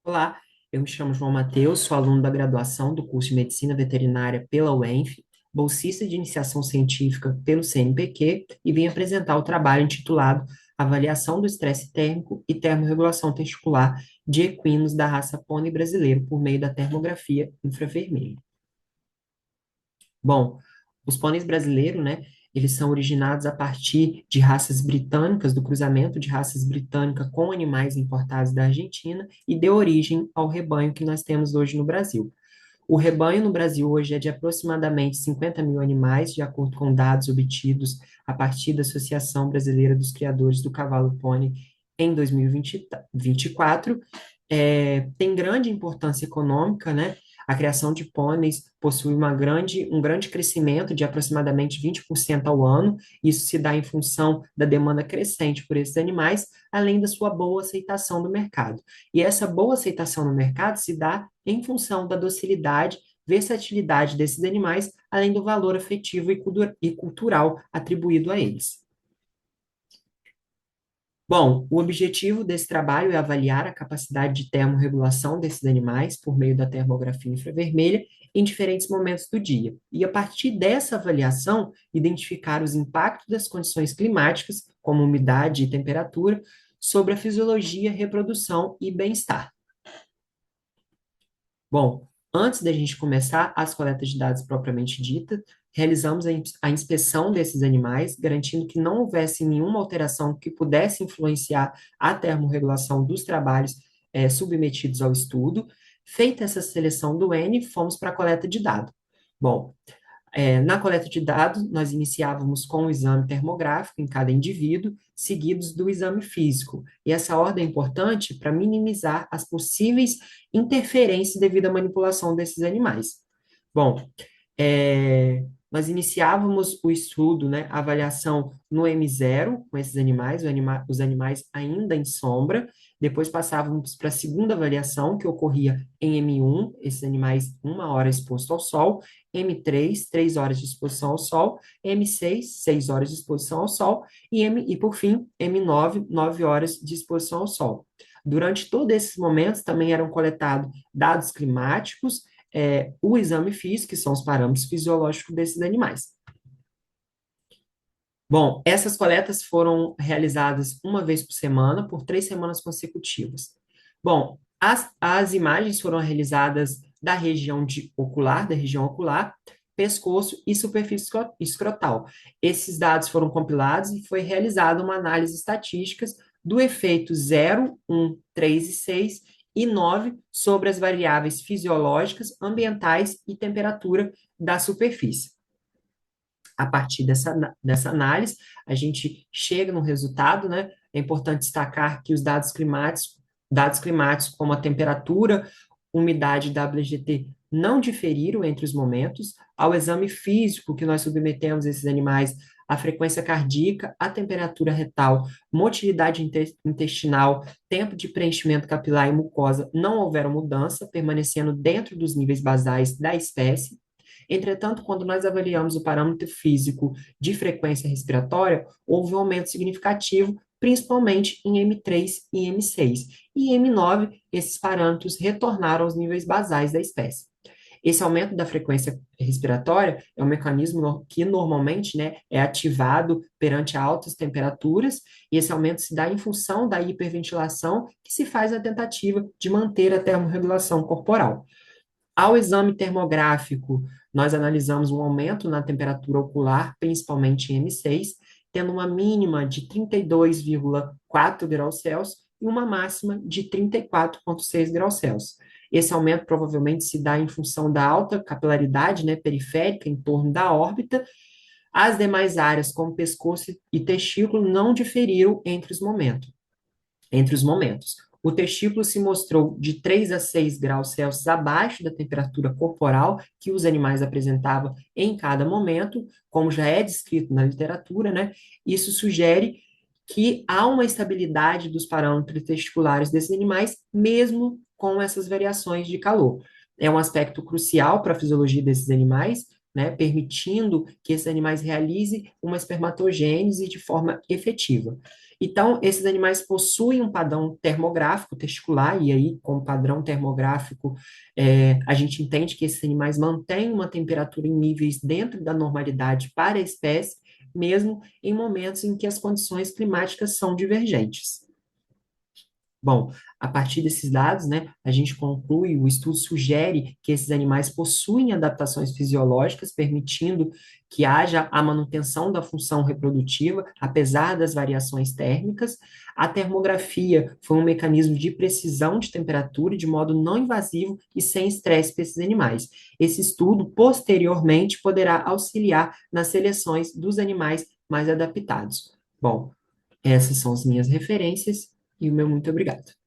Olá, eu me chamo João Matheus, sou aluno da graduação do curso de Medicina Veterinária pela UENF, bolsista de iniciação científica pelo CNPq e vim apresentar o trabalho intitulado Avaliação do Estresse Térmico e Termorregulação Testicular de Equinos da raça Pônei brasileiro por meio da termografia infravermelha. Bom, os pôneis brasileiros, né, eles são originados a partir de raças britânicas, do cruzamento de raças britânicas com animais importados da Argentina e deu origem ao rebanho que nós temos hoje no Brasil. O rebanho no Brasil hoje é de aproximadamente 50 mil animais, de acordo com dados obtidos a partir da Associação Brasileira dos Criadores do Cavalo Pônei em 2024. Tem grande importância econômica, né? A criação de pôneis possui um grande crescimento de aproximadamente 20% ao ano. Isso se dá em função da demanda crescente por esses animais, além da sua boa aceitação no mercado. E essa boa aceitação no mercado se dá em função da docilidade, versatilidade desses animais, além do valor afetivo e cultural atribuído a eles. Bom, o objetivo desse trabalho é avaliar a capacidade de termorregulação desses animais por meio da termografia infravermelha em diferentes momentos do dia. E a partir dessa avaliação, identificar os impactos das condições climáticas, como umidade e temperatura, sobre a fisiologia, reprodução e bem-estar. Bom, antes da gente começar as coletas de dados propriamente dita, realizamos a inspeção desses animais, garantindo que não houvesse nenhuma alteração que pudesse influenciar a termorregulação dos trabalhos submetidos ao estudo. Feita essa seleção do N, fomos para a coleta de dados. Bom, na coleta de dados, nós iniciávamos com o exame termográfico em cada indivíduo, seguidos do exame físico. E essa ordem é importante para minimizar as possíveis interferências devido à manipulação desses animais. Bom, nós iniciávamos o estudo, né, a avaliação no M0 com esses animais, os animais ainda em sombra. Depois passávamos para a segunda avaliação, que ocorria em M1, esses animais 1 hora exposto ao sol, M3, 3 horas de exposição ao sol, M6, 6 horas de exposição ao sol, e por fim, M9, 9 horas de exposição ao sol. Durante todos esses momentos também eram coletados dados climáticos, o exame físico, que são os parâmetros fisiológicos desses animais. Bom, essas coletas foram realizadas uma vez por semana, por 3 semanas consecutivas. Bom, as imagens foram realizadas da região ocular, pescoço e superfície escrotal. Esses dados foram compilados e foi realizada uma análise estatística do efeito 0, 1, 3 e 6 e 9 sobre as variáveis fisiológicas, ambientais e temperatura da superfície. A partir dessa análise, a gente chega no resultado, né? É importante destacar que os dados climáticos como a temperatura, umidade e WGT não diferiram entre os momentos. Ao exame físico que nós submetemos esses animais, a frequência cardíaca, a temperatura retal, motilidade intestinal, tempo de preenchimento capilar e mucosa não houveram mudança, permanecendo dentro dos níveis basais da espécie. Entretanto, quando nós avaliamos o parâmetro físico de frequência respiratória, houve um aumento significativo, principalmente em M3 e M6. E em M9, esses parâmetros retornaram aos níveis basais da espécie. Esse aumento da frequência respiratória é um mecanismo que normalmente, né, é ativado perante altas temperaturas, e esse aumento se dá em função da hiperventilação que se faz na tentativa de manter a termorregulação corporal. Ao exame termográfico, nós analisamos um aumento na temperatura ocular, principalmente em M6, tendo uma mínima de 32,4 graus Celsius e uma máxima de 34,6 graus Celsius. Esse aumento provavelmente se dá em função da alta capilaridade, né, periférica em torno da órbita. As demais áreas, como pescoço e testículo, não diferiram entre os momentos. O testículo se mostrou de 3 a 6 graus Celsius abaixo da temperatura corporal que os animais apresentavam em cada momento, como já é descrito na literatura, né? Isso sugere que há uma estabilidade dos parâmetros testiculares desses animais, mesmo com essas variações de calor. É um aspecto crucial para a fisiologia desses animais, né, permitindo que esses animais realizem uma espermatogênese de forma efetiva. Então, esses animais possuem um padrão termográfico testicular, e aí, com o padrão termográfico, a gente entende que esses animais mantêm uma temperatura em níveis dentro da normalidade para a espécie, mesmo em momentos em que as condições climáticas são divergentes. Bom, a partir desses dados, né, a gente conclui, o estudo sugere que esses animais possuem adaptações fisiológicas, permitindo que haja a manutenção da função reprodutiva, apesar das variações térmicas. A termografia foi um mecanismo de precisão de temperatura de modo não invasivo e sem estresse para esses animais. Esse estudo, posteriormente, poderá auxiliar nas seleções dos animais mais adaptados. Bom, essas são as minhas referências e o meu muito obrigado.